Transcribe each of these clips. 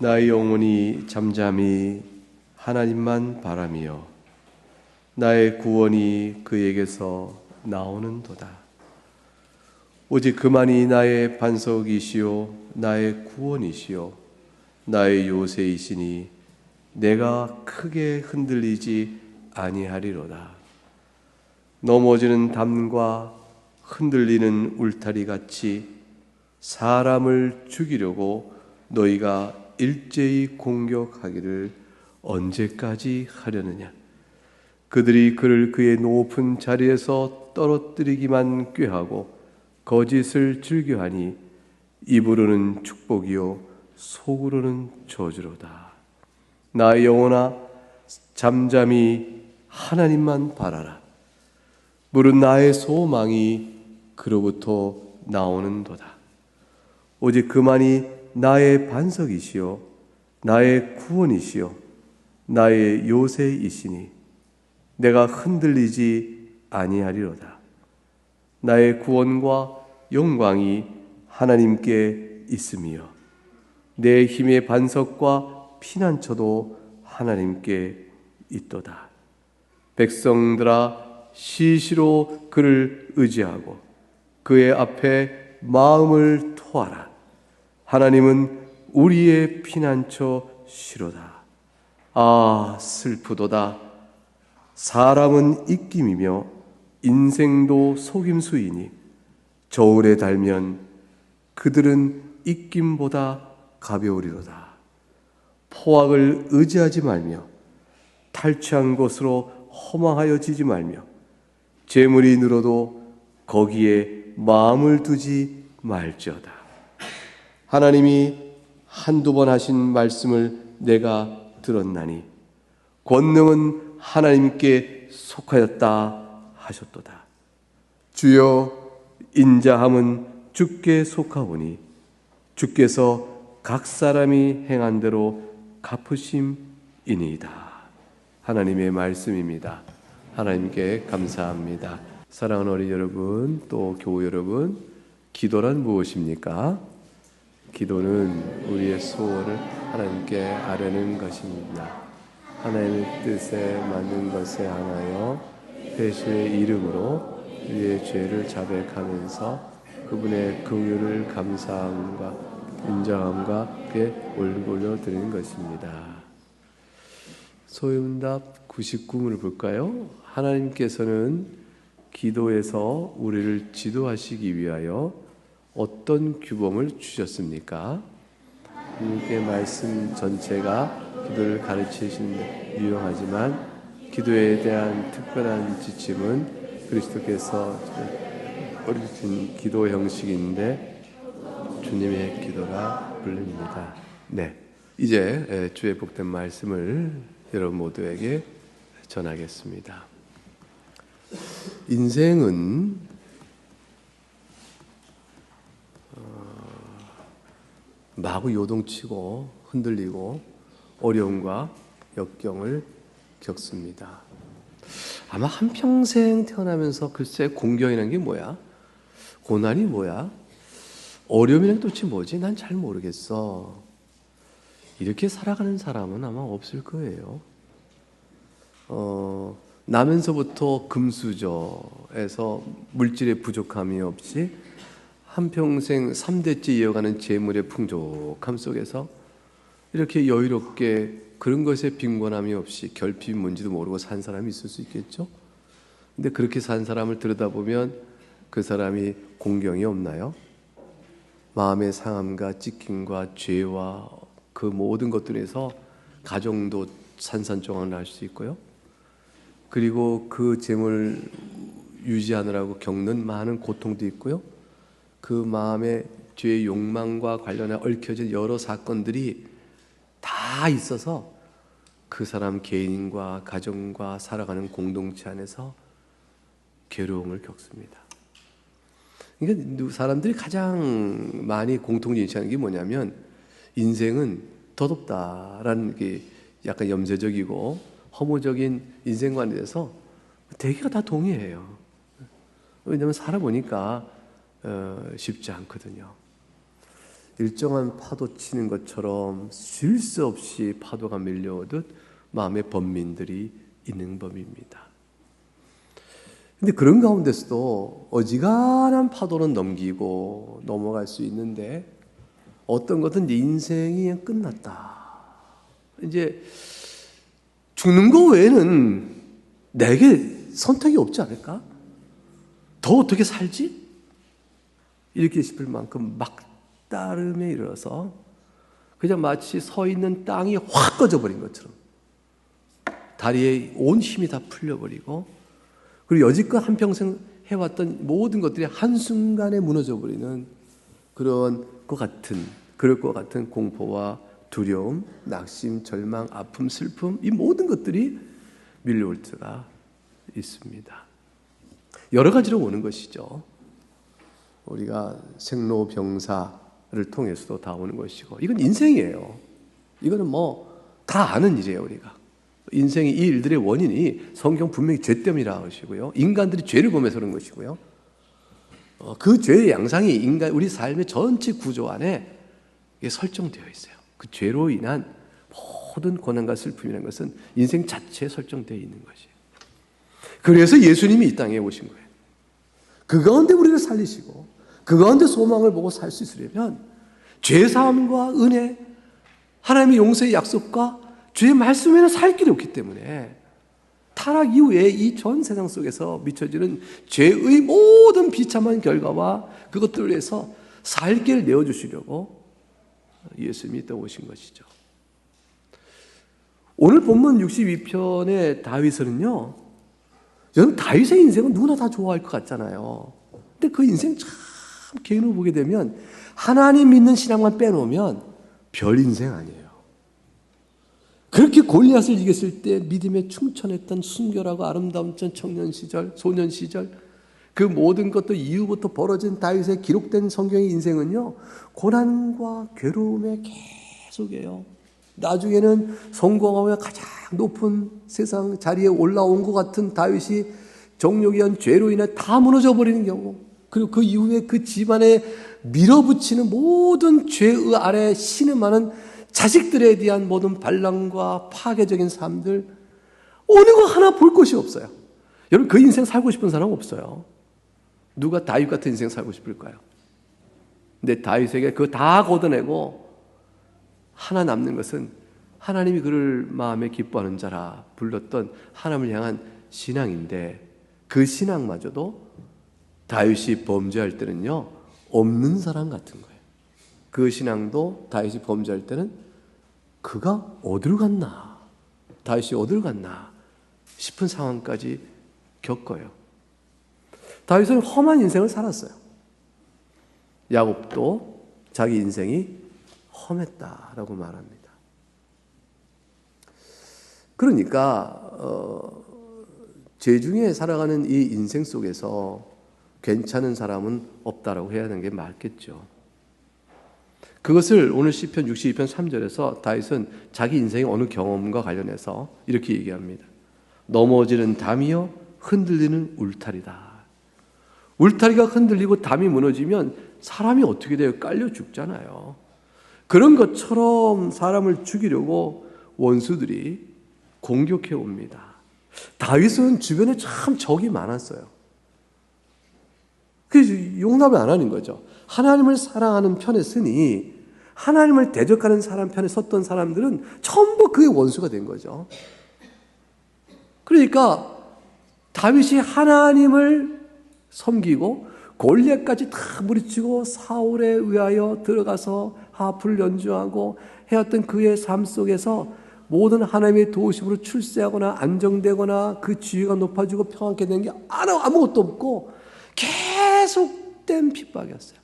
나의 영혼이 잠잠히 하나님만 바라며 나의 구원이 그에게서 나오는도다. 오직 그만이 나의 반석이시요 나의 구원이시요 나의 요새이시니 내가 크게 흔들리지 아니하리로다. 넘어지는 담과 흔들리는 울타리 같이 사람을 죽이려고 너희가 일제히 공격하기를 언제까지 하려느냐. 그들이 그를 그의 높은 자리에서 떨어뜨리기만 꾀하고 거짓을 즐겨하니 입으로는 축복이요 속으로는 저주로다. 나의 영혼아 잠잠히 하나님만 바라라. 물은 나의 소망이 그로부터 나오는도다. 오직 그만이 나의 반석이시요 나의 구원이시요 나의 요새이시니 내가 흔들리지 아니하리로다. 나의 구원과 영광이 하나님께 있으며 내 힘의 반석과 피난처도 하나님께 있도다. 백성들아 시시로 그를 의지하고 그의 앞에 마음을 토하라. 하나님은 우리의 피난처시로다. 아 슬프도다. 사람은 입김이며 인생도 속임수이니 저울에 달면 그들은 입김보다 가벼우리로다. 포악을 의지하지 말며 탈취한 것으로 허망하여지지 말며 재물이 늘어도 거기에 마음을 두지 말지어다. 하나님이 한두 번 하신 말씀을 내가 들었나니 권능은 하나님께 속하였다 하셨도다. 주여 인자함은 주께 속하오니 주께서 각 사람이 행한 대로 갚으심이니이다. 하나님의 말씀입니다. 하나님께 감사합니다. 사랑하는 어린이 여러분, 또 교우 여러분, 기도란 무엇입니까? 기도는 우리의 소원을 하나님께 아뢰는 것입니다. 하나님의 뜻에 맞는 것에 하나여 예수의 이름으로 우리의 죄를 자백하면서 그분의 긍휼을 감사함과 인정함과 그에 올려드리는 것입니다. 소음답 99문을 볼까요? 하나님께서는 기도에서 우리를 지도하시기 위하여 어떤 규범을 주셨습니까? 하나님의 말씀 전체가 기도를 가르치시는 데 유용하지만 기도에 대한 특별한 지침은 그리스도께서 가르치신 기도 형식인데 주님의 기도라 불립니다. 네, 이제 주의 복된 말씀을 여러분 모두에게 전하겠습니다. 인생은 마구 요동치고 흔들리고 어려움과 역경을 겪습니다. 아마 한평생 태어나면서 글쎄 공경이라는 게 뭐야? 고난이 뭐야? 어려움이란 게 도대체 뭐지? 난 잘 모르겠어. 이렇게 살아가는 사람은 아마 없을 거예요. 나면서부터 금수저에서 물질의 부족함이 없이 한평생 3대째 이어가는 재물의 풍족함 속에서 이렇게 여유롭게 그런 것에 빈곤함이 없이 결핍이 뭔지도 모르고 산 사람이 있을 수 있겠죠? 근데 그렇게 산 사람을 들여다보면 그 사람이 공경이 없나요? 마음의 상함과 찢김과 죄와 그 모든 것들에서 가정도 산산조각을 날 수 있고요. 그리고 그 재물 유지하느라고 겪는 많은 고통도 있고요. 그 마음의 죄의 욕망과 관련해 얽혀진 여러 사건들이 다 있어서 그 사람 개인과 가정과 살아가는 공동체 안에서 괴로움을 겪습니다. 그러니까 사람들이 가장 많이 공통인식하는 게 뭐냐면 인생은 덧없다라는 게 약간 염세적이고 허무적인 인생관에 대해서 대개가 다 동의해요. 왜냐하면 살아보니까 쉽지 않거든요. 일정한 파도 치는 것처럼 쉴 새 없이 파도가 밀려오듯 마음의 번민들이 있는 법입니다. 근데 그런 가운데서도 어지간한 파도는 넘기고 넘어갈 수 있는데 어떤 것은 내 인생이 그냥 끝났다. 이제 죽는 거 외에는 내게 선택이 없지 않을까? 더 어떻게 살지? 이렇게 싶을 만큼 막다름에 이르러서 그냥 마치 서 있는 땅이 확 꺼져버린 것처럼 다리에 온 힘이 다 풀려버리고 그리고 여지껏 한평생 해왔던 모든 것들이 한순간에 무너져버리는 그럴 것 같은 공포와 두려움, 낙심, 절망, 아픔, 슬픔 이 모든 것들이 밀려올 때가 있습니다. 여러 가지로 오는 것이죠. 우리가 생로병사를 통해서도 다 오는 것이고 이건 인생이에요. 이거는 다 아는 일이에요. 우리가 인생의 이 일들의 원인이 성경 분명히 죄 때문이라 하시고요. 인간들이 죄를 범해서 그런 것이고요. 그 죄의 양상이 우리 삶의 전체 구조 안에 설정되어 있어요. 그 죄로 인한 모든 고난과 슬픔이라는 것은 인생 자체에 설정되어 있는 것이에요. 그래서 예수님이 이 땅에 오신 거예요. 그 가운데 우리를 살리시고 그 가운데 소망을 보고 살 수 있으려면 죄사함과 은혜, 하나님의 용서의 약속과 주의 말씀에는 살 길이 없기 때문에 타락 이후에 이 전 세상 속에서 미쳐지는 죄의 모든 비참한 결과와 그것들을 위해서 살 길을 내어주시려고 예수님이 또 오신 것이죠. 오늘 본문 62편의 다윗은요, 여러분 다윗의 인생은 누구나 다 좋아할 것 같잖아요. 근데 그 인생 참 개인으로 보게 되면 하나님 믿는 신앙만 빼놓으면 별 인생 아니에요. 그렇게 골리앗을 이겼을 때 믿음에 충천했던 순결하고 아름다운 청년 시절, 소년 시절 그 모든 것도 이후부터 벌어진 다윗의 기록된 성경의 인생은요 고난과 괴로움의 계속이에요. 나중에는 성공하며 가장 높은 세상 자리에 올라온 것 같은 다윗이 정욕이 한 죄로 인해 다 무너져 버리는 경우, 그리고 그 이후에 그 집안에 밀어붙이는 모든 죄의 아래 신음하는 자식들에 대한 모든 반란과 파괴적인 삶들, 어느 거 하나 볼 것이 없어요. 여러분 그 인생 살고 싶은 사람 없어요. 누가 다윗 같은 인생 살고 싶을까요? 근데 다윗에게 그거 다 걷어내고 하나 남는 것은 하나님이 그를 마음에 기뻐하는 자라 불렀던 하나님을 향한 신앙인데, 그 신앙마저도 다윗이 범죄할 때는요 없는 사람 같은 거예요. 그 신앙도 다윗이 범죄할 때는 그가 어디로 갔나, 다윗이 어디로 갔나 싶은 상황까지 겪어요. 다윗은 험한 인생을 살았어요. 야곱도 자기 인생이 험했다라고 말합니다. 그러니까 죄 중에 살아가는 이 인생 속에서 괜찮은 사람은 없다라고 해야 하는 게 맞겠죠. 그것을 오늘 시편 62편 3절에서 다윗은 자기 인생의 어느 경험과 관련해서 이렇게 얘기합니다. 넘어지는 담이여 흔들리는 울타리다. 울타리가 흔들리고 담이 무너지면 사람이 어떻게 돼요? 깔려 죽잖아요. 그런 것처럼 사람을 죽이려고 원수들이 공격해 옵니다. 다윗은 주변에 참 적이 많았어요. 그래서 용납을 안 하는 거죠. 하나님을 사랑하는 편에 서니 하나님을 대적하는 사람 편에 섰던 사람들은 전부 그의 원수가 된 거죠. 그러니까 다윗이 하나님을 섬기고 골리앗까지 다 무리치고 사울에 의하여 들어가서 하프를 연주하고 해왔던 그의 삶 속에서 모든 하나님의 도우심으로 출세하거나 안정되거나 그 지위가 높아지고 평안케 된 게 아무것도 없고 계속된 핍박이었어요.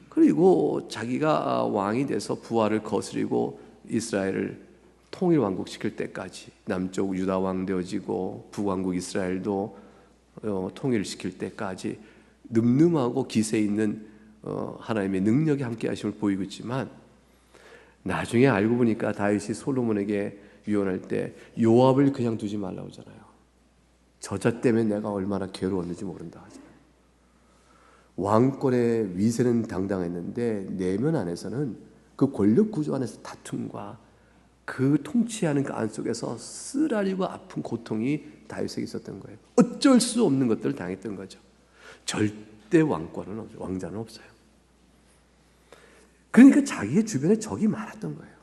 그리고 자기가 왕이 돼서 부하를 거스리고 이스라엘을 통일 왕국시킬 때까지, 남쪽 유다 왕 되어지고 북왕국 이스라엘도 통일시킬 때까지 늠름하고 기세 있는 하나님의 능력이 함께 하심을 보이고 있지만, 나중에 알고 보니까 다윗이 솔로몬에게 유언할 때 요압을 그냥 두지 말라고 하잖아요. 저자 때문에 내가 얼마나 괴로웠는지 모른다 하잖아요. 왕권의 위세는 당당했는데 내면 안에서는 그 권력 구조 안에서 다툼과 그 통치하는 그 안 속에서 쓰라리고 아픈 고통이 다윗에게 있었던 거예요. 어쩔 수 없는 것들을 당했던 거죠. 절대 왕권은 없어요. 왕자는 없어요. 그러니까 자기의 주변에 적이 많았던 거예요.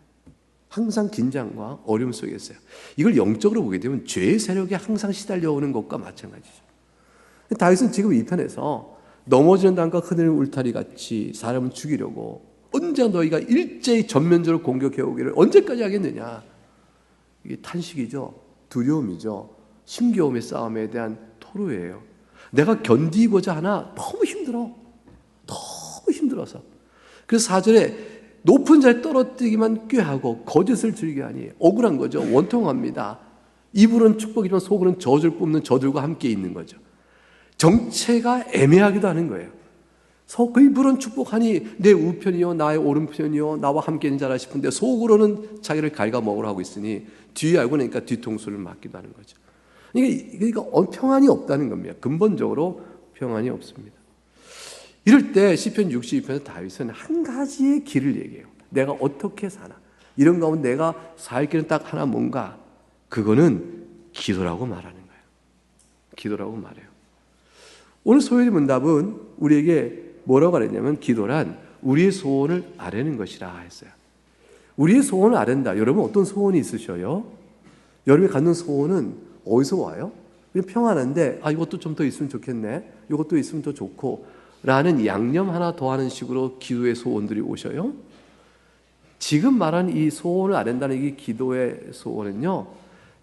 항상 긴장과 어려움 속에 있어요. 이걸 영적으로 보게 되면 죄의 세력에 항상 시달려오는 것과 마찬가지죠. 다윗은 지금 이 편에서 넘어지는 땅과 흐르는 울타리 같이 사람을 죽이려고 언제 너희가 일제히 전면적으로 공격해오기를 언제까지 하겠느냐. 이게 탄식이죠. 두려움이죠. 힘겨움의 싸움에 대한 토로예요. 내가 견디고자 하나 너무 힘들어. 너무 힘들어서. 그래서 4절에 높은 자에 떨어뜨리기만 꾀하고 거짓을 즐겨하니 억울한 거죠. 원통합니다. 입으로는 축복이지만 속으로는 저주를 뿜는 저들과 함께 있는 거죠. 정체가 애매하기도 하는 거예요. 그 입으로는 축복하니 내 우편이요 나의 오른편이요 나와 함께 있는 자라 싶은데 속으로는 자기를 갉아먹으러 하고 있으니 뒤에 알고 나니까 뒤통수를 맞기도 하는 거죠. 그러니까 평안이 없다는 겁니다. 근본적으로 평안이 없습니다. 이럴 때 시편 62편에서 다윗은 한 가지의 길을 얘기해요. 내가 어떻게 사나. 이런 가운데 내가 살 길은 딱 하나 뭔가. 그거는 기도라고 말하는 거예요. 기도라고 말해요. 오늘 소요리 문답은 우리에게 뭐라고 말했냐면 기도란 우리의 소원을 아뢰는 것이라 했어요. 우리의 소원을 아랜다. 여러분 어떤 소원이 있으셔요? 여러분이 갖는 소원은 어디서 와요? 그냥 평안한데 이것도 좀 더 있으면 좋겠네. 이것도 있으면 더 좋고 라는 양념 하나 더 하는 식으로 기도의 소원들이 오셔요. 지금 말한 이 소원을 아랜다는 이 기도의 소원은요,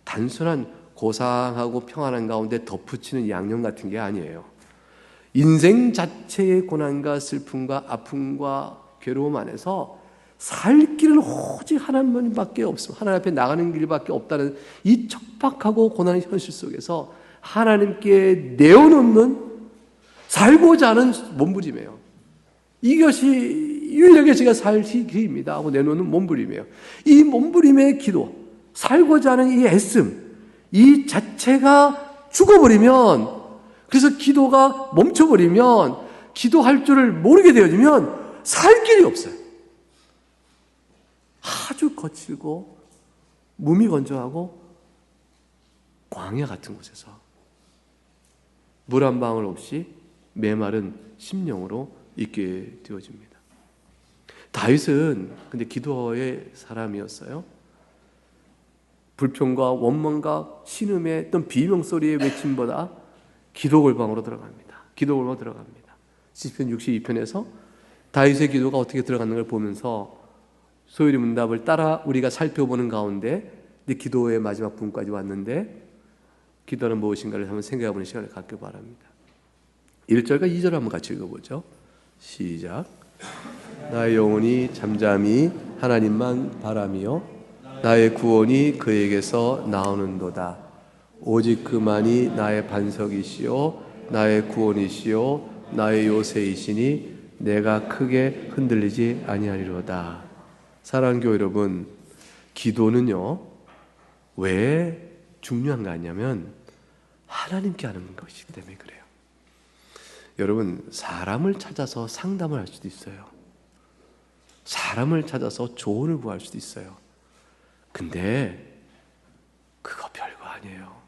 단순한 고상하고 평안한 가운데 덧붙이는 양념 같은 게 아니에요. 인생 자체의 고난과 슬픔과 아픔과 괴로움 안에서 살 길은 오직 하나님밖에 없습니다. 하나님 앞에 나가는 길밖에 없다는 이 척박하고 고난의 현실 속에서 하나님께 내어놓는 살고자 하는 몸부림이에요. 이것이 유일하게 제가 살 길입니다 하고 내놓는 몸부림이에요. 이 몸부림의 기도, 살고자 하는 이 애씀, 이 자체가 죽어버리면, 그래서 기도가 멈춰버리면, 기도할 줄을 모르게 되어지면 살 길이 없어요. 아주 거칠고 무미건조하고 광야 같은 곳에서 물 한 방울 없이 메마른 심령으로 있게 되어집니다. 다윗은 근데 기도의 사람이었어요. 불평과 원망과 신음의 어떤 비명소리의 외침보다 기도 골방으로 들어갑니다. 기도 골방으로 들어갑니다. 시편 62편에서 다윗의 기도가 어떻게 들어가는 걸 보면서 소요리 문답을 따라 우리가 살펴보는 가운데 기도의 마지막 부분까지 왔는데 기도는 무엇인가를 한번 생각해보는 시간을 갖길 바랍니다. 1절과 2절 한번 같이 읽어보죠. 시작. 나의 영혼이 잠잠히 하나님만 바라며 나의 구원이 그에게서 나오는도다. 오직 그만이 나의 반석이시요 나의 구원이시요 나의 요새이시니 내가 크게 흔들리지 아니하리로다. 사랑하는 교회 여러분, 기도는요 왜 중요한가 하냐면 하나님께 하는 것이기 때문에 그래요. 여러분, 사람을 찾아서 상담을 할 수도 있어요. 사람을 찾아서 조언을 구할 수도 있어요. 근데 그거 별거 아니에요.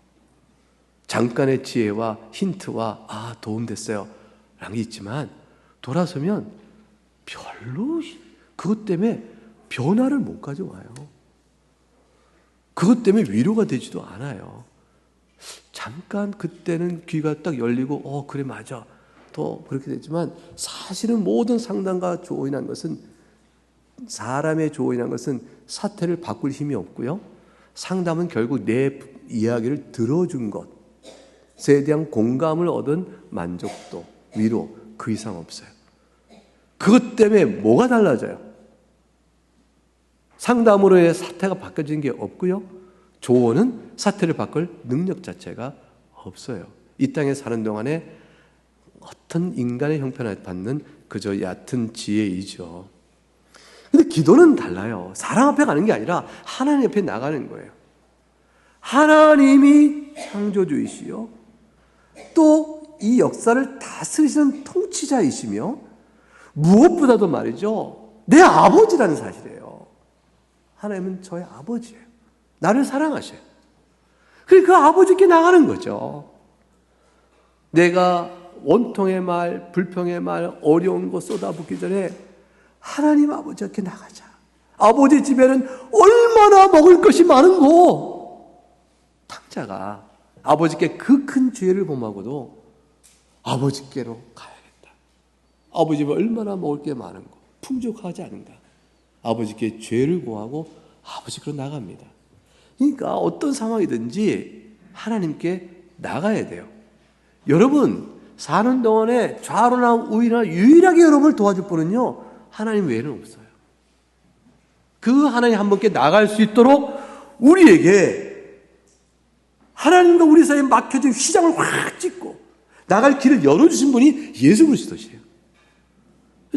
잠깐의 지혜와 힌트와 도움됐어요 라는 게 있지만 돌아서면 별로 그것 때문에 변화를 못 가져와요. 그것 때문에 위로가 되지도 않아요. 잠깐 그때는 귀가 딱 열리고 그래 맞아 또 그렇게 되지만 사실은 모든 상담과 조언이라는 것은 사람의 조언이라는 것은 사태를 바꿀 힘이 없고요. 상담은 결국 내 이야기를 들어준 것에 대한 공감을 얻은 만족도, 위로 그 이상 없어요. 그것 때문에 뭐가 달라져요? 상담으로의 사태가 바뀌어지는 게 없고요. 조언은 사태를 바꿀 능력 자체가 없어요. 이 땅에 사는 동안에 어떤 인간의 형편을 받는 그저 얕은 지혜이죠. 근데 기도는 달라요. 사람 앞에 가는 게 아니라 하나님 앞에 나가는 거예요. 하나님이 창조주이시요 또 이 역사를 다스리시는 통치자이시며 무엇보다도 말이죠. 내 아버지라는 사실이에요. 하나님은 저의 아버지예요. 나를 사랑하셔요. 그러니까 그 아버지께 나가는 거죠. 내가 원통의 말, 불평의 말, 어려운 거 쏟아붓기 전에 하나님 아버지께 나가자. 아버지 집에는 얼마나 먹을 것이 많은고. 탕자가 아버지께 그 큰 죄를 범하고도 아버지께로 가야겠다. 아버지 집에 얼마나 먹을 게 많은고. 풍족하지 않은가. 아버지께 죄를 고하고 아버지께로 나갑니다. 그러니까 어떤 상황이든지 하나님께 나가야 돼요. 여러분 사는 동안에 좌로나 우위나 유일하게 여러분을 도와줄 분은요 하나님 외에는 없어요. 그 하나님 한 분께 나갈 수 있도록 우리에게 하나님과 우리 사이에 막혀진 휘장을 확 찢고 나갈 길을 열어주신 분이 예수 그리스도시에요.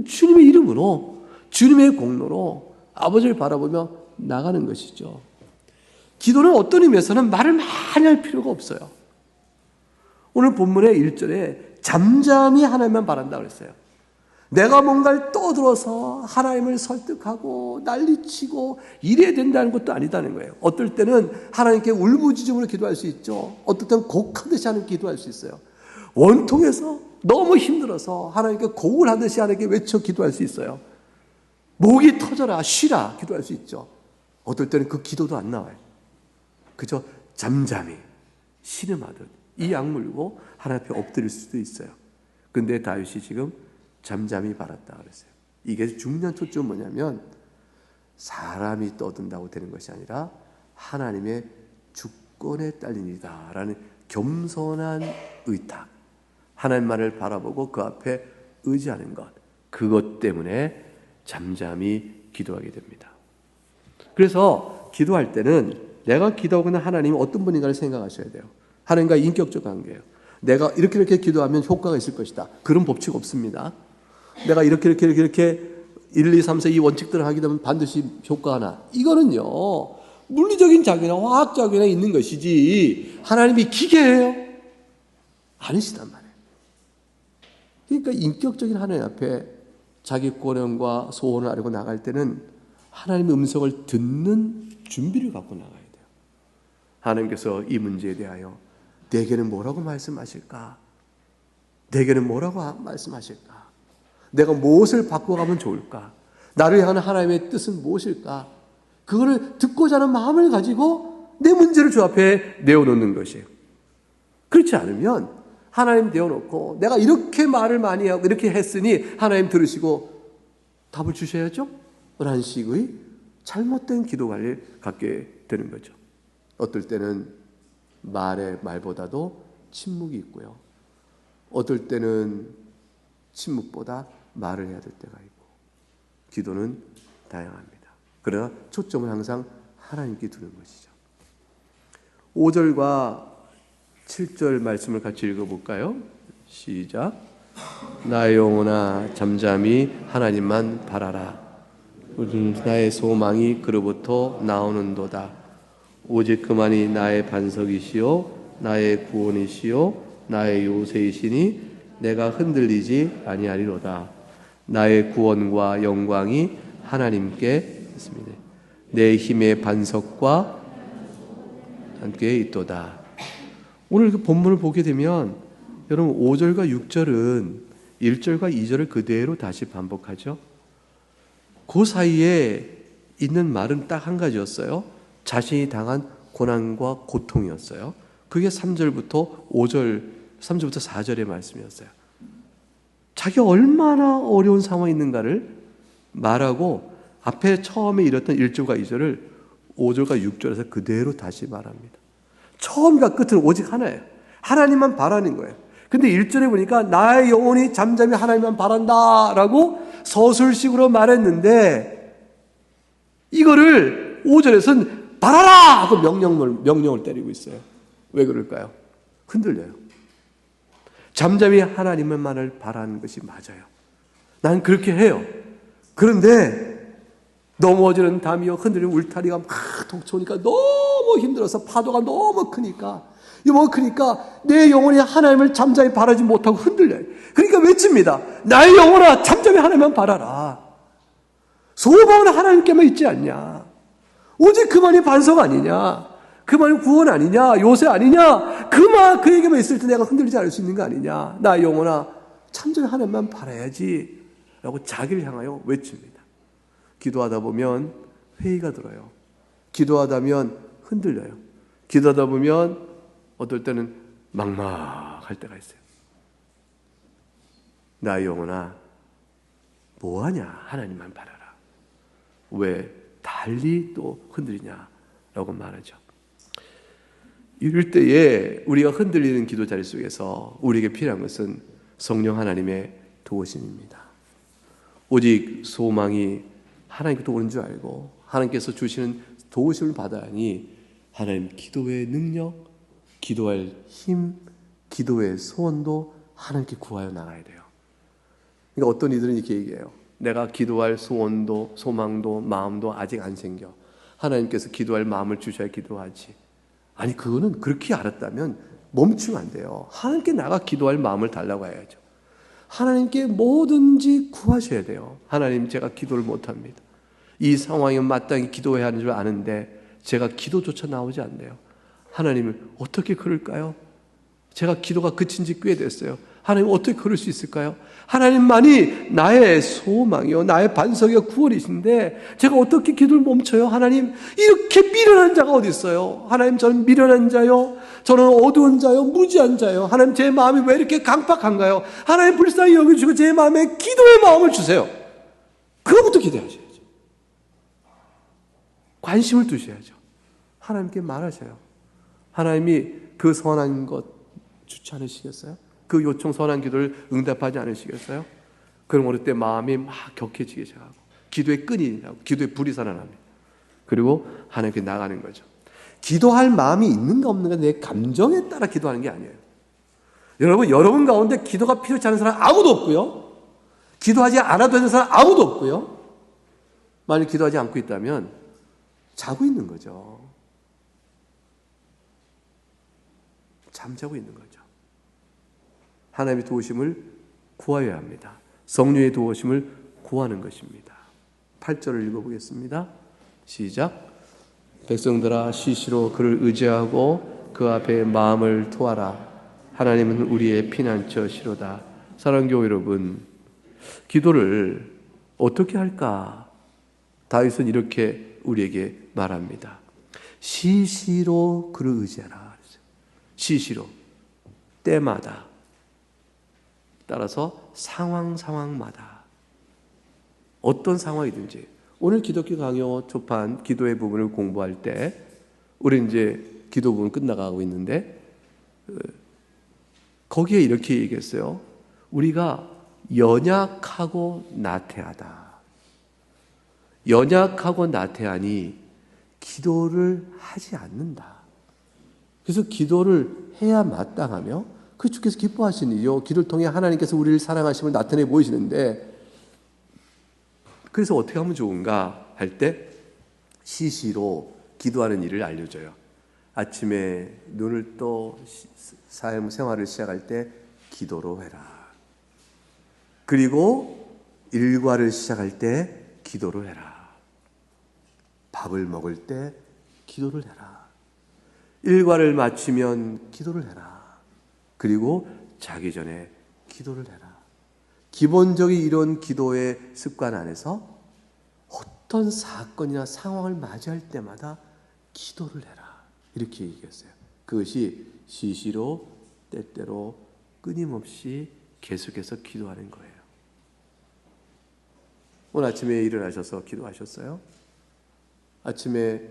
주님의 이름으로 주님의 공로로 아버지를 바라보며 나가는 것이죠. 기도는 어떤 의미에서는 말을 많이 할 필요가 없어요. 오늘 본문의 1절에 잠잠히 하나님만 바란다고 그랬어요. 내가 뭔가를 떠들어서 하나님을 설득하고 난리치고 이래야 된다는 것도 아니다는 거예요. 어떨 때는 하나님께 울부짖음으로 기도할 수 있죠. 어떨 때는 곡하듯이 하는 기도할 수 있어요. 원통해서 너무 힘들어서 하나님께 곡을 하듯이 하나님께 외쳐 기도할 수 있어요. 목이 터져라 쉬라 기도할 수 있죠. 어떨 때는 그 기도도 안 나와요. 그저 잠잠히 신음하듯 이 악물고 하나님 앞에 엎드릴 수도 있어요. 근데 다윗이 지금 잠잠히 바랐다 그랬어요. 이게 중요한 초점은 뭐냐면 사람이 떠든다고 되는 것이 아니라 하나님의 주권에 딸린 일이다 라는 겸손한 의탁, 하나님만을 바라보고 그 앞에 의지하는 것, 그것 때문에 잠잠히 기도하게 됩니다. 그래서 기도할 때는 내가 기도하거나 하나님이 어떤 분인가를 생각하셔야 돼요. 하나님과 인격적 관계예요. 내가 이렇게 기도하면 효과가 있을 것이다. 그런 법칙 없습니다. 내가 이렇게 1, 2, 3, 4 이 원칙들을 하게 되면 반드시 효과가 나. 이거는요. 물리적인 작용이나 화학 작용이 있는 것이지 하나님이 기계예요? 아니시단 말이에요. 그러니까 인격적인 하나님 앞에 자기 고령과 소원을 알고 나갈 때는 하나님의 음성을 듣는 준비를 갖고 나가야 돼요. 하나님께서 이 문제에 대하여 내게는 뭐라고 말씀하실까? 내게는 뭐라고 말씀하실까? 내가 무엇을 바꿔가면 좋을까? 나를 향한 하나님의 뜻은 무엇일까? 그거를 듣고자 하는 마음을 가지고 내 문제를 주 앞에 내어놓는 것이에요. 그렇지 않으면 하나님 내어놓고 내가 이렇게 말을 많이 하고 이렇게 했으니 하나님 들으시고 답을 주셔야죠? 라는 식의 잘못된 기도 관리를 갖게 되는 거죠. 어떨 때는 말보다도 침묵이 있고요. 어떨 때는 침묵보다 말을 해야 될 때가 있고 기도는 다양합니다. 그러나 초점은 항상 하나님께 두는 것이죠. 5절과 7절 말씀을 같이 읽어볼까요? 시작. 나의 영혼아 잠잠히 하나님만 바라라. 나의 소망이 그로부터 나오는도다. 오직 그만이 나의 반석이시요 나의 구원이시요 나의 요새이시니 내가 흔들리지 아니하리로다. 나의 구원과 영광이 하나님께 있습니다. 내 힘의 반석과 함께 있도다. 오늘 그 본문을 보게 되면 여러분 5절과 6절은 1절과 2절을 그대로 다시 반복하죠. 그 사이에 있는 말은 딱 한 가지였어요. 자신이 당한 고난과 고통이었어요. 그게 3절부터 4절의 말씀이었어요. 자기가 얼마나 어려운 상황에 있는가를 말하고 앞에 처음에 이랬던 1절과 2절을 5절과 6절에서 그대로 다시 말합니다. 처음과 끝은 오직 하나예요. 하나님만 바라는 거예요. 근데 1절에 보니까 나의 영혼이 잠잠히 하나님만 바란다 라고 서술식으로 말했는데 이거를 5절에서는 바라라 하고 명령을 때리고 있어요. 왜 그럴까요? 흔들려요. 잠잠히 하나님만을 바라는 것이 맞아요. 난 그렇게 해요. 그런데 넘어지는 담이요 흔들리는 울타리가 막 덮쳐오니까 너무 힘들어서 파도가 너무 크니까 그러니까 내 영혼이 하나님을 잠잠히 바라지 못하고 흔들려요. 그러니까 외칩니다. 나의 영혼아 잠잠히 하나님만 바라라. 소망은 하나님께만 있지 않냐. 오직 그만이 반석 아니냐. 그만이 구원 아니냐. 요새 아니냐. 그에게만 있을 때 내가 흔들리지 않을 수 있는 거 아니냐. 나의 영혼아 잠잠히 하나님만 바라야지 라고 자기를 향하여 외칩니다. 기도하다 보면 회의가 들어요. 기도하다면 흔들려요. 기도하다 보면 어떨 때는 막막할 때가 있어요. 나의 영혼아 뭐하냐. 하나님만 바라라. 왜 달리 또 흔들리냐 라고 말하죠. 이럴 때에 우리가 흔들리는 기도 자리 속에서 우리에게 필요한 것은 성령 하나님의 도우심입니다. 오직 소망이 하나님께 오는 줄 알고 하나님께서 주시는 도우심을 받아야 하니 하나님 기도의 능력, 기도할 힘, 기도의 소원도 하나님께 구하여 나가야 돼요. 그러니까 어떤 이들은 이렇게 얘기해요. 내가 기도할 소원도 소망도 마음도 아직 안 생겨. 하나님께서 기도할 마음을 주셔야 기도하지. 아니 그거는 그렇게 알았다면 멈추면 안 돼요. 하나님께 나가 기도할 마음을 달라고 해야죠. 하나님께 뭐든지 구하셔야 돼요. 하나님 제가 기도를 못합니다. 이 상황에 마땅히 기도해야 하는 줄 아는데 제가 기도조차 나오지 않네요. 하나님을 어떻게 그럴까요? 제가 기도가 그친 지 꽤 됐어요. 하나님 어떻게 그럴 수 있을까요? 하나님만이 나의 소망이요 나의 반석이요 구원이신데 제가 어떻게 기도를 멈춰요? 하나님 이렇게 미련한 자가 어디 있어요? 하나님 저는 미련한 자요, 저는 어두운 자요, 무지한 자요. 하나님 제 마음이 왜 이렇게 강팍한가요? 하나님 불쌍히 여겨주시고 제 마음에 기도의 마음을 주세요. 그거부터 기도하셔야죠. 관심을 두셔야죠. 하나님께 말하셔요. 하나님이 그 선한 것 주지 않으시겠어요? 그 요청 선한 기도를 응답하지 않으시겠어요? 그럼 어느 때 마음이 막 격해지기 시작하고 기도의 끈이 나고 기도의 불이 살아납니다. 그리고 하나님께 나가는 거죠. 기도할 마음이 있는가 없는가 내 감정에 따라 기도하는 게 아니에요. 여러분 가운데 기도가 필요치 않은 사람 아무도 없고요. 기도하지 않아도 되는 사람 아무도 없고요. 만약 기도하지 않고 있다면 자고 있는 거죠. 잠자고 있는 거죠. 하나님의 도우심을 구하여야 합니다. 성령의 도우심을 구하는 것입니다. 8절을 읽어보겠습니다. 시작. 백성들아 시시로 그를 의지하고 그 앞에 마음을 토하라. 하나님은 우리의 피난처시로다. 사랑하는 교회 여러분, 기도를 어떻게 할까? 다윗은 이렇게 우리에게 말합니다. 시시로 그를 의지하라. 시시로, 때마다, 따라서 상황마다 어떤 상황이든지 오늘 기독교 강요 초판 기도의 부분을 공부할 때 우리 이제 기도 부분 끝나가고 있는데 거기에 이렇게 얘기했어요. 우리가 연약하고 나태하다. 연약하고 나태하니 기도를 하지 않는다. 그래서 기도를 해야 마땅하며 그 주께서 기뻐하시는 일이요. 기도를 통해 하나님께서 우리를 사랑하심을 나타내 보이시는데 그래서 어떻게 하면 좋은가 할 때 시시로 기도하는 일을 알려줘요. 아침에 눈을 떠 삶 생활을 시작할 때 기도로 해라. 그리고 일과를 시작할 때 기도로 해라. 밥을 먹을 때 기도를 해라. 일과를 마치면 기도를 해라. 그리고 자기 전에 기도를 해라. 기본적인 이런 기도의 습관 안에서 어떤 사건이나 상황을 맞이할 때마다 기도를 해라. 이렇게 얘기했어요. 그것이 시시로 때때로 끊임없이 계속해서 기도하는 거예요. 오늘 아침에 일어나셔서 기도하셨어요? 아침에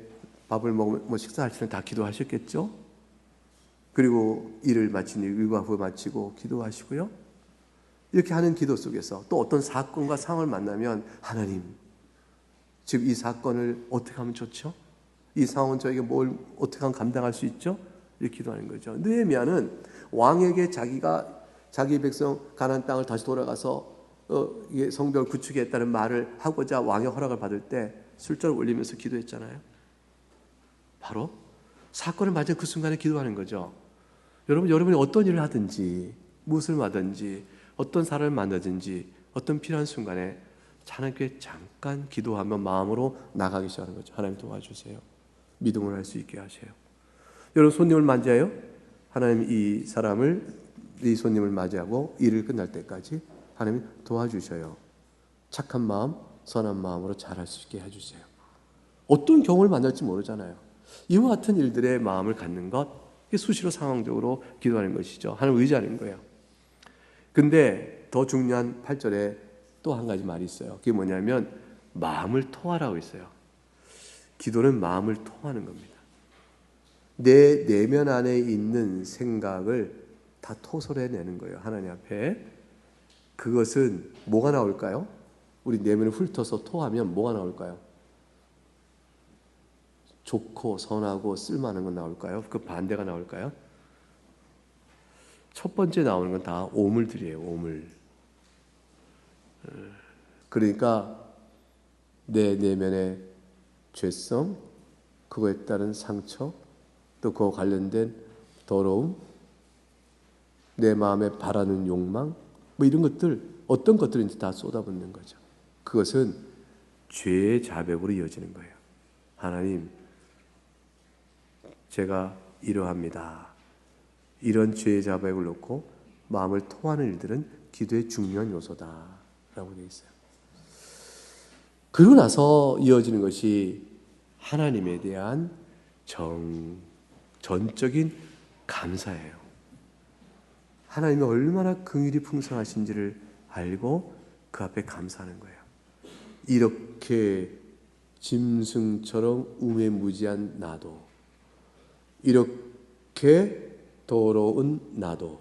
밥을 먹으면 식사할 때는 다 기도하셨겠죠? 그리고 일을 마친 일과 후 마치고 기도하시고요. 이렇게 하는 기도 속에서 또 어떤 사건과 상황을 만나면 하나님, 지금 이 사건을 어떻게 하면 좋죠? 이 상황은 저에게 뭘 어떻게 하면 감당할 수 있죠? 이렇게 기도하는 거죠. 느헤미야는 왕에게 자기 백성 가나안 땅을 다시 돌아가서 성벽을 구축했다는 말을 하고자 왕의 허락을 받을 때 술잔을 올리면서 기도했잖아요. 바로 사건을 맞은 그 순간에 기도하는 거죠. 여러분이 어떤 일을 하든지, 무엇을 하든지, 어떤 사람을 만나든지, 어떤 필요한 순간에 하나님께 잠깐 기도하며 마음으로 나가기 시작하는 거죠. 하나님 도와주세요. 믿음을 할 수 있게 하세요. 여러분 손님을 맞이해요. 하나님 이 손님을 맞이하고 일을 끝날 때까지 하나님 도와주셔요. 착한 마음, 선한 마음으로 잘할 수 있게 해주세요. 어떤 경우를 만날지 모르잖아요. 이와 같은 일들의 마음을 갖는 것, 이게 수시로 상황적으로 기도하는 것이죠. 하나님 의지하는 거예요. 근데 더 중요한 8절에 또 한 가지 말이 있어요. 그게 뭐냐면 마음을 토하라고 있어요. 기도는 마음을 토하는 겁니다. 내 내면 안에 있는 생각을 다 토설해내는 거예요. 하나님 앞에. 그것은 뭐가 나올까요? 우리 내면을 훑어서 토하면 뭐가 나올까요? 좋고 선하고 쓸만한 건 나올까요? 그 반대가 나올까요? 첫 번째 나오는 건 다 오물들이에요. 오물. 그러니까 내 내면의 죄성, 그거에 따른 상처, 또 그와 관련된 더러움, 내 마음에 바라는 욕망, 뭐 이런 것들, 어떤 것들인지 다 쏟아붓는 거죠. 그것은 죄의 자백으로 이어지는 거예요. 하나님, 제가 이러합니다. 이런 죄의 자백을 놓고 마음을 토하는 일들은 기도의 중요한 요소다라고 되어 있어요. 그러고 나서 이어지는 것이 하나님에 대한 전적인 감사예요. 하나님이 얼마나 긍휼이 풍성하신지를 알고 그 앞에 감사하는 거예요. 이렇게 짐승처럼 우매무지한 나도, 이렇게 더러운 나도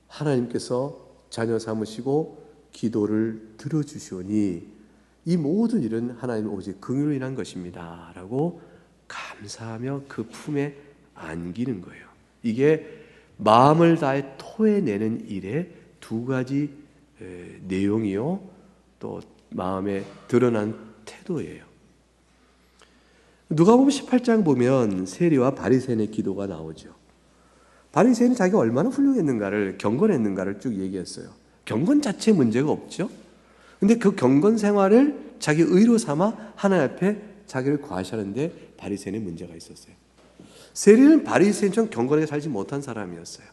하나님께서 자녀 삼으시고 기도를 들어주시오니 이 모든 일은 하나님 오직 긍휼로 인한 것입니다 라고 감사하며 그 품에 안기는 거예요. 이게 마음을 다해 토해내는 일의 두 가지 내용이요, 또 마음에 드러난 태도예요. 누가복음 18장 보면 세리와 바리새인의 기도가 나오죠. 바리새인은 자기가 얼마나 훌륭했는가를, 경건했는가를 쭉 얘기했어요. 경건 자체에 문제가 없죠. 근데 그 경건 생활을 자기 의로 삼아 하나님 앞에 자기를 과시하는데 바리새인의 문제가 있었어요. 세리는 바리새인처럼 경건하게 살지 못한 사람이었어요.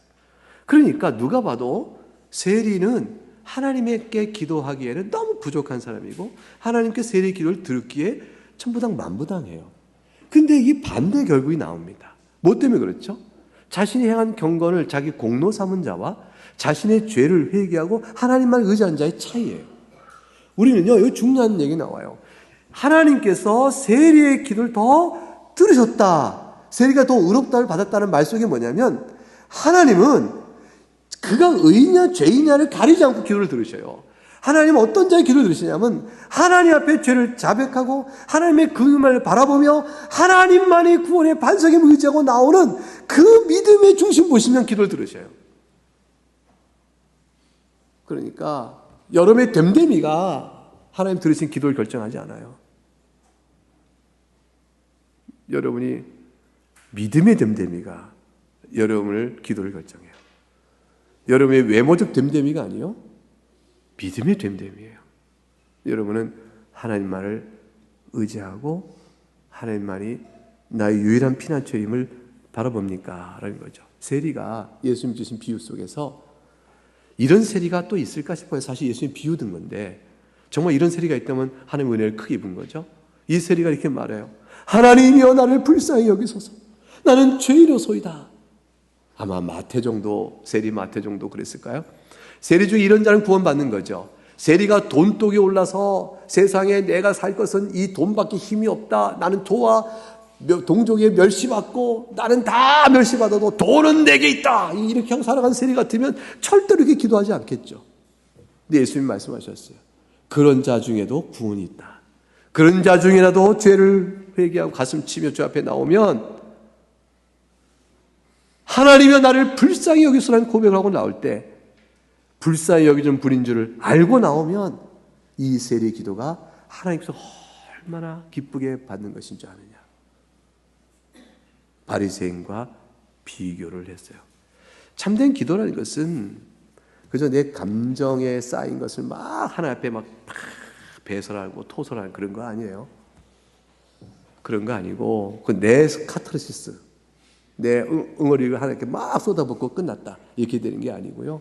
그러니까 누가 봐도 세리는 하나님께 기도하기에는 너무 부족한 사람이고 하나님께 세리 기도를 들기에 천부당만부당해요. 근데 이 반대 결국이 나옵니다. 뭐 때문에 그렇죠? 자신이 행한 경건을 자기 공로 삼은 자와 자신의 죄를 회개하고 하나님만 의지한 자의 차이예요. 우리는요, 이 중요한 얘기 나와요. 하나님께서 세리의 기도를 더 들으셨다, 세리가 더 의롭다를 받았다는 말 속에 뭐냐면 하나님은 그가 의냐 죄이냐를 가리지 않고 기도를 들으셔요. 하나님은 어떤 자의 기도를 들으시냐면 하나님 앞에 죄를 자백하고 하나님의 긍휼을 바라보며 하나님만이 구원의 반석임을 의지하고 나오는 그 믿음의 중심 보시면 기도를 들으셔요. 그러니까 여러분의 됨됨이가 하나님 들으신 기도를 결정하지 않아요. 여러분이 믿음의 됨됨이가 여러분을 기도를 결정해요. 여러분의 외모적 됨됨이가 아니요, 믿음의 됨됨이에요. 여러분은 하나님만을 의지하고 하나님만이 나의 유일한 피난처임을 바라봅니까? 라는 거죠. 세리가 예수님 주신 비유 속에서 이런 세리가 또 있을까 싶어요. 사실 예수님이 비유든 건데 정말 이런 세리가 있다면 하나님의 은혜를 크게 입은 거죠. 이 세리가 이렇게 말해요. 하나님이여 나를 불쌍히 여기소서. 나는 죄인이로소이다. 아마 마태 정도, 세리 마태 정도 그랬을까요? 세리 중에 이런 자는 구원받는 거죠. 세리가 돈독이 올라서 세상에 내가 살 것은 이 돈밖에 힘이 없다, 나는 저와 동족에 멸시받고 나는 다 멸시받아도 돈은 내게 있다, 이렇게 하고 살아간 세리 같으면 절대로 이렇게 기도하지 않겠죠. 근데 예수님 말씀하셨어요. 그런 자 중에도 구원이 있다. 그런 자 중이라도 죄를 회개하고 가슴 치며 주 앞에 나오면 하나님이여 나를 불쌍히 여기소라는 고백을 하고 나올 때 불쌍히 여기는 분인 줄을 알고 나오면 이 세리의 기도가 하나님께서 얼마나 기쁘게 받는 것인 줄 아느냐. 바리새인과 비교를 했어요. 참된 기도라는 것은 그저 내 감정에 쌓인 것을 막 하나님 앞에 막 배설하고 토설하는 그런 거 아니에요. 그런 거 아니고 그 내 카타르시스, 내 응어리를 하나님께 막 쏟아붓고 끝났다 이렇게 되는 게 아니고요.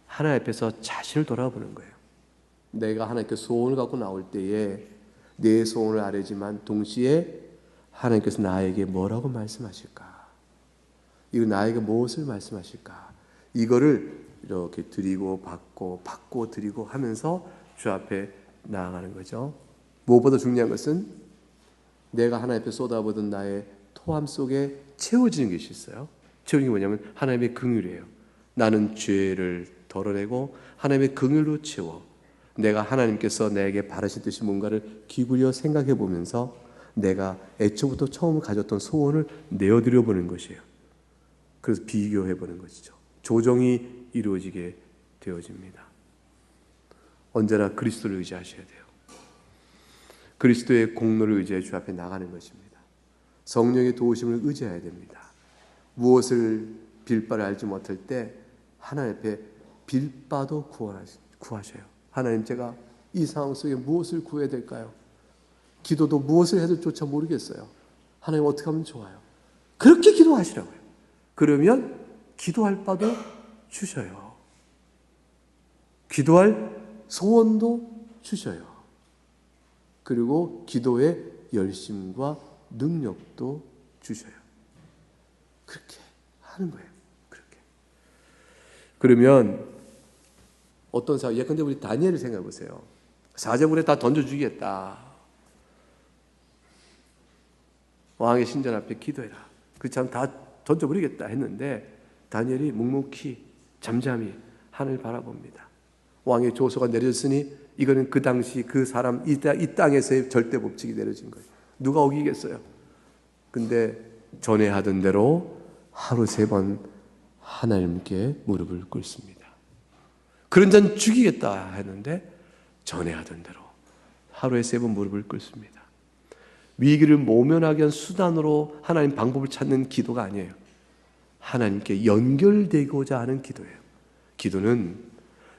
하나님 앞에서 자신을 돌아보는 거예요. 내가 하나님께 소원을 갖고 나올 때에 내 소원을 아뢰지만 동시에 하나님께서 나에게 뭐라고 말씀하실까? 이거 나에게 무엇을 말씀하실까? 이거를 이렇게 드리고 받고 드리고 하면서 주 앞에 나아가는 거죠. 무엇보다 중요한 것은 내가 하나님 앞에 쏟아부은 나의 토함 속에 채워지는 것이 있어요. 채우는 게 뭐냐면 하나님의 긍휼이에요. 나는 죄를 덜어내고 하나님의 긍휼로 채워 내가 하나님께서 내게 바라신 뜻이 뭔가를 기울여 생각해 보면서 내가 애초부터 처음 가졌던 소원을 내어드려 보는 것이에요. 그래서 비교해 보는 것이죠. 조정이 이루어지게 되어집니다. 언제나 그리스도를 의지하셔야 돼요. 그리스도의 공로를 의지해 주 앞에 나가는 것입니다. 성령의 도우심을 의지해야 됩니다. 무엇을 빌 바를 알지 못할 때 하나님 앞에 빌 바도 구하셔요. 하나님, 제가 이 상황 속에 무엇을 구해야 될까요? 기도도 무엇을 해도 조차 모르겠어요. 하나님, 어떻게 하면 좋아요? 그렇게 기도하시라고요. 그러면 기도할 바도 주셔요. 기도할 소원도 주셔요. 그리고 기도의 열심과 능력도 주셔요. 그렇게 하는 거예요. 그렇게. 그러면 어떤 사람, 예컨대 우리 다니엘을 생각해 보세요. 사자굴에 다 던져주겠다. 왕의 신전 앞에 기도해라. 그렇지 않으면 다 던져버리겠다 했는데 다니엘이 묵묵히 잠잠히 하늘을 바라봅니다. 왕의 조서가 내려졌으니 이거는 그 당시 그 사람 이 땅에서의 절대 법칙이 내려진 거예요. 누가 어기겠어요? 근데 전에 하던 대로 하루 3번 하나님께 무릎을 꿇습니다. 그런 자는 죽이겠다 했는데 전에 하던 대로 하루에 3번 무릎을 꿇습니다. 위기를 모면하기 위한 수단으로 하나님 방법을 찾는 기도가 아니에요. 하나님께 연결되고자 하는 기도예요. 기도는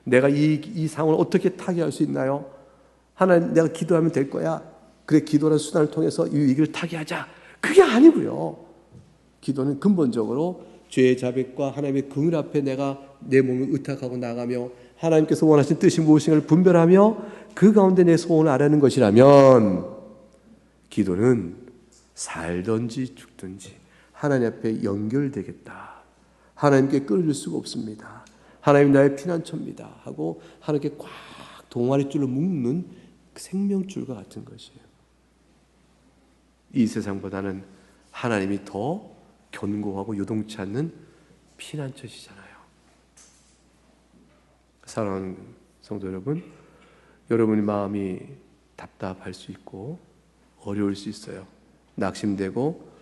내가 이 상황을 어떻게 타개할 수 있나요? 하나님, 내가 기도하면 될 거야. 그래, 기도라는 수단을 통해서 이 위기를 타개하자. 그게 아니고요. 기도는 근본적으로 죄의 자백과 하나님의 긍휼 앞에 내가 내 몸을 의탁하고 나가며 하나님께서 원하신 뜻이 무엇인가를 분별하며 그 가운데 내 소원을 아뢰는 것이라면 기도는 살든지 죽든지 하나님 앞에 연결되겠다. 하나님께 끌어줄 수가 없습니다. 하나님 나의 피난처입니다 하고 하나님께 꽉 동아리줄로 묶는 생명줄과 같은 것이에요. 이 세상보다는 하나님이 더 견고하고 요동치 않는 피난처시잖아요. 사랑하는 성도 여러분, 여러분의 마음이 답답할 수 있고 어려울 수 있어요. 낙심되고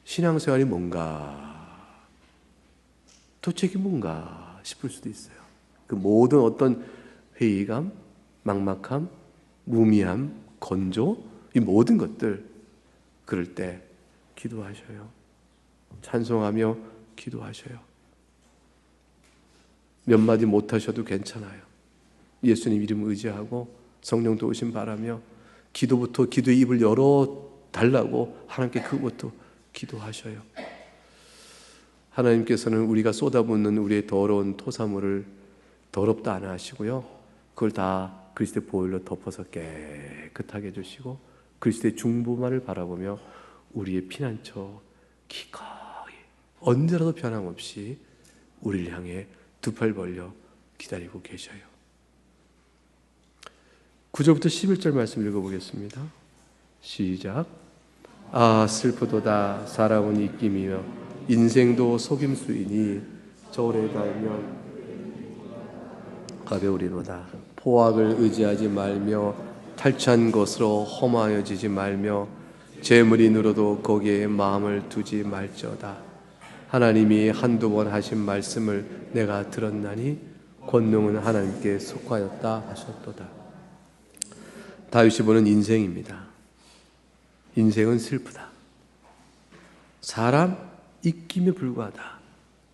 신앙생활이 뭔가, 도대체 이게 뭔가 싶을 수도 있어요. 그 모든 어떤 회의감, 막막함, 무미함, 건조, 이 모든 것들, 그럴 때 기도하셔요. 찬송하며 기도하셔요. 몇 마디 못하셔도 괜찮아요. 예수님 이름 의지하고 성령 도우심 바라며 기도부터 기도의 입을 열어달라고 하나님께 그것부터 기도하셔요. 하나님께서는 우리가 쏟아붓는 우리의 더러운 토사물을 더럽다 안 하시고요. 그걸 다 그리스도의 보혈로 덮어서 깨끗하게 해주시고 그리스도의 중보만을 바라보며 우리의 피난처 기꺼이 언제라도 변함없이 우리를 향해 두 팔 벌려 기다리고 계셔요. 9절부터 11절 말씀 읽어보겠습니다. 시작. 아 슬프도다. 사람은 입김이며 인생도 속임수이니 저울에 달면 가벼우리로다. 포악을 의지하지 말며 탈취한 것으로 허무하여지지 말며 재물이 늘어도 거기에 마음을 두지 말지어다. 하나님이 한두 번 하신 말씀을 내가 들었나니 권능은 하나님께 속하였다 하셨도다. 다윗이 보는 인생입니다. 인생은 슬프다. 사람 입김에 불과하다.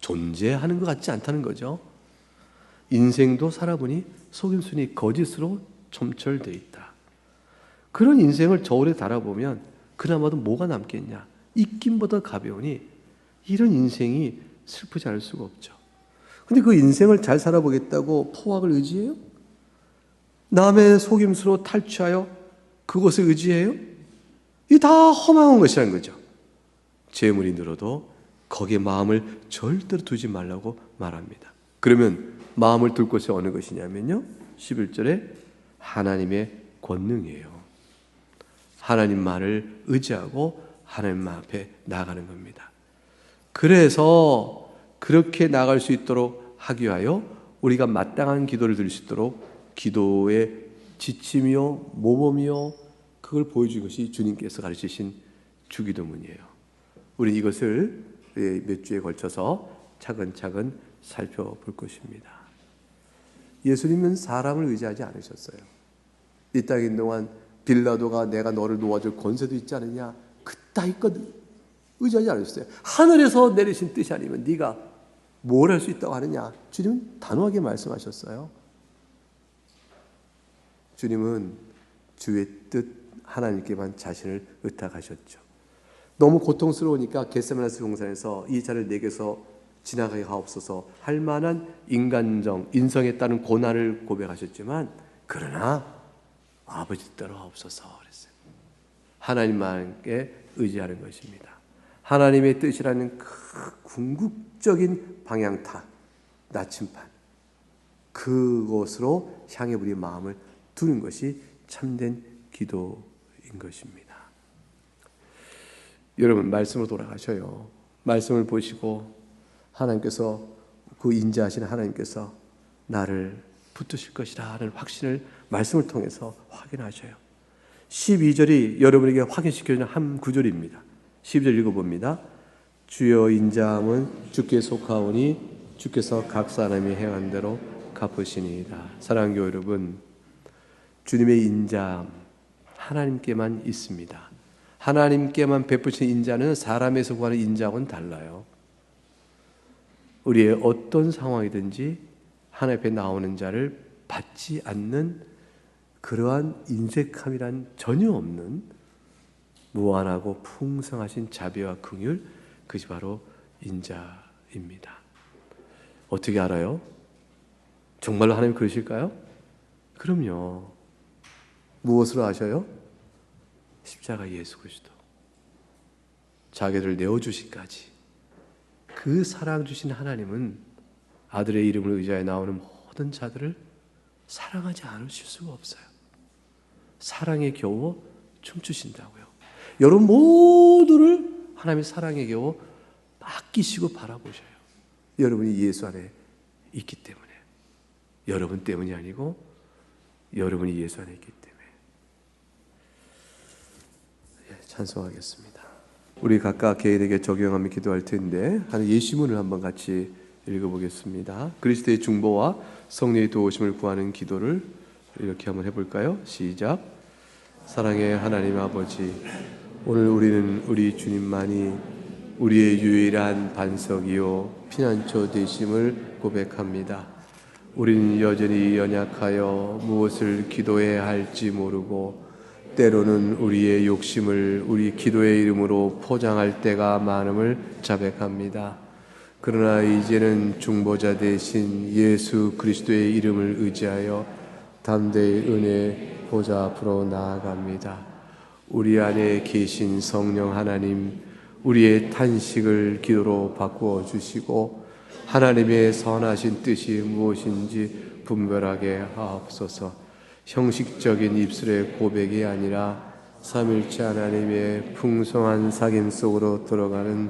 존재하는 것 같지 않다는 거죠. 인생도 살아보니 속임수니 거짓으로 점철되어 있다. 그런 인생을 저울에 달아보면 그나마도 뭐가 남겠냐. 입김보다 가벼우니 이런 인생이 슬프지 않을 수가 없죠. 근데 그 인생을 잘 살아보겠다고 포악을 의지해요? 남의 속임수로 탈취하여 그것을 의지해요? 이 다 허망한 것이라는 거죠. 재물이 늘어도 거기에 마음을 절대로 두지 말라고 말합니다. 그러면 마음을 둘 곳이 어느 것이냐면요, 11절에 하나님의 권능이에요. 하나님 말을 의지하고 하나님 앞에 나가는 겁니다. 그래서 그렇게 나갈 수 있도록 하기 위하여 우리가 마땅한 기도를 드릴 수 있도록 기도의 지침이요 모범이요 그걸 보여준 것이 주님께서 가르치신 주기도문이에요. 우리 이것을 몇 주에 걸쳐서 차근차근 살펴볼 것입니다. 예수님은 사람을 의지하지 않으셨어요. 이 땅에 있는 동안 빌라도가 내가 너를 놓아줄 권세도 있지 않느냐, 그따위 것 의지하지 않으셨어요. 하늘에서 내리신 뜻이 아니면 네가 뭘 할 수 있다고 하느냐. 주님은 단호하게 말씀하셨어요. 주님은 주의 뜻 하나님께만 자신을 의탁하셨죠. 너무 고통스러우니까 겟세마네 동산에서 이 자를 내게서 지나가게 하옵소서 할 만한 인간정, 인성에 따른 고난을 고백하셨지만 그러나 아버지 뜻대로 하옵소서 그랬어요. 하나님만께 의지하는 것입니다. 하나님의 뜻이라는 그 궁극적인 방향타, 나침반, 그것으로 향해 우리의 마음을 두는 것이 참된 기도인 것입니다. 여러분, 말씀으로 돌아가셔요. 말씀을 보시고 하나님께서, 그 인자하신 하나님께서 나를 붙드실 것이라 하는 확신을 말씀을 통해서 확인하셔요. 12절이 여러분에게 확인시켜주는 한 구절입니다. 12절 읽어봅니다. 주여 인자함은 주께 속하오니 주께서 각 사람이 행한 대로 갚으시니이다. 사랑하는 교회 여러분, 주님의 인자함 하나님께만 있습니다. 하나님께만 베푸신 인자는 사람에서 구하는 인자하고는 달라요. 우리의 어떤 상황이든지 하나님 앞에 나오는 자를 받지 않는 그러한 인색함이란 전혀 없는 무한하고 풍성하신 자비와 긍휼, 그것이 바로 인자입니다. 어떻게 알아요? 정말로 하나님 그러실까요? 그럼요. 무엇으로 아셔요? 십자가 예수 그리스도. 자기를 내어주시기까지. 그 사랑 주신 하나님은 아들의 이름을 의지하여 나오는 모든 자들을 사랑하지 않으실 수가 없어요. 사랑에 겨워 춤추신다고요. 여러분 모두를 하나님의 사랑에 겨워 맡기시고 바라보셔요. 여러분이 예수 안에 있기 때문에. 여러분 때문이 아니고 여러분이 예수 안에 있기 때문에. 찬송하겠습니다. 우리 각각 개인에게 적용하며 기도할 텐데 한 예시문을 한번 같이 읽어보겠습니다. 그리스도의 중보와 성령의 도우심을 구하는 기도를 이렇게 한번 해볼까요? 시작. 사랑의 하나님 아버지, 오늘 우리는 우리 주님만이 우리의 유일한 반석이요 피난처 되심을 고백합니다. 우리는 여전히 연약하여 무엇을 기도해야 할지 모르고 때로는 우리의 욕심을 우리 기도의 이름으로 포장할 때가 많음을 자백합니다. 그러나 이제는 중보자 되신 예수 그리스도의 이름을 의지하여 담대히 은혜 보좌 앞으로 나아갑니다. 우리 안에 계신 성령 하나님, 우리의 탄식을 기도로 바꾸어 주시고 하나님의 선하신 뜻이 무엇인지 분별하게 하옵소서. 형식적인 입술의 고백이 아니라 삼일체 하나님의 풍성한 사귐 속으로 들어가는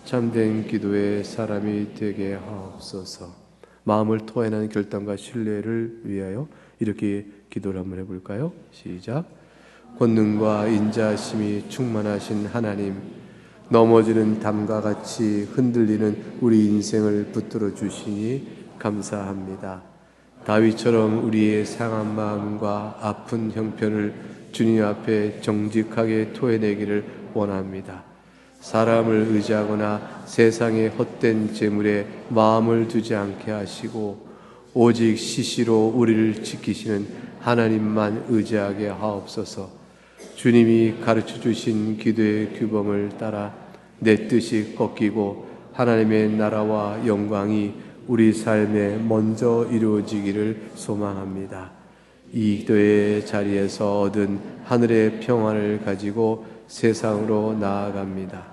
참된 기도의 사람이 되게 하옵소서. 마음을 토해내는 결단과 신뢰를 위하여 이렇게 기도를 한번 해볼까요? 시작. 권능과 인자하심이 충만하신 하나님, 넘어지는 담과 같이 흔들리는 우리 인생을 붙들어 주시니 감사합니다. 다윗처럼 우리의 상한 마음과 아픈 형편을 주님 앞에 정직하게 토해내기를 원합니다. 사람을 의지하거나 세상의 헛된 재물에 마음을 두지 않게 하시고 오직 시시로 우리를 지키시는 하나님만 의지하게 하옵소서. 주님이 가르쳐 주신 기도의 규범을 따라 내 뜻이 꺾이고 하나님의 나라와 영광이 우리 삶에 먼저 이루어지기를 소망합니다. 이 기도의 자리에서 얻은 하늘의 평안을 가지고 세상으로 나아갑니다.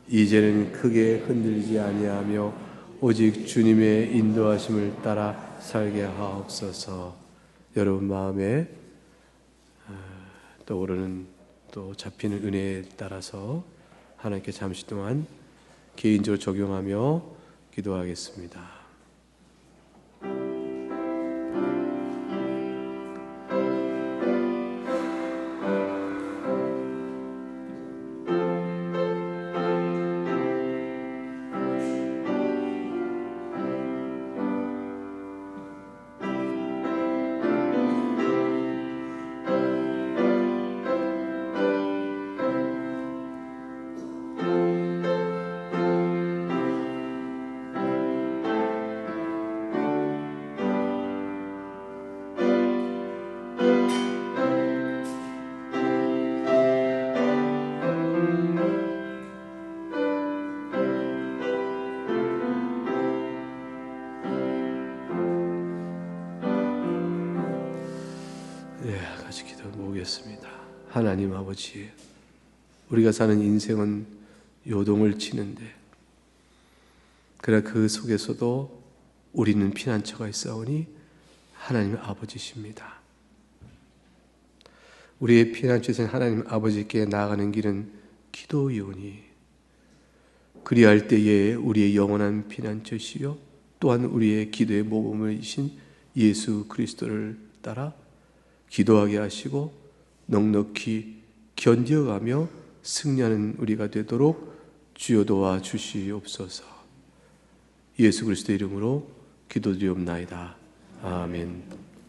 이제는 크게 흔들리지 아니하며 오직 주님의 인도하심을 따라 살게 하옵소서. 여러분 마음에 떠오르는 또 잡히는 은혜에 따라서 하나님께 잠시 동안 개인적으로 적용하며 기도하겠습니다. 같이 기도 모으겠습니다. 하나님 아버지, 우리가 사는 인생은 요동을 치는데 그러나 그 속에서도 우리는 피난처가 있사오니 하나님 아버지십니다. 우리의 피난처신 하나님 아버지께 나아가는 길은 기도이오니 그리할 때에 우리의 영원한 피난처시요 또한 우리의 기도의 모범이신 예수 그리스도를 따라 기도하게 하시고 넉넉히 견뎌가며 승리하는 우리가 되도록 주여 도와 주시옵소서. 예수 그리스도 이름으로 기도드리옵나이다. 아멘.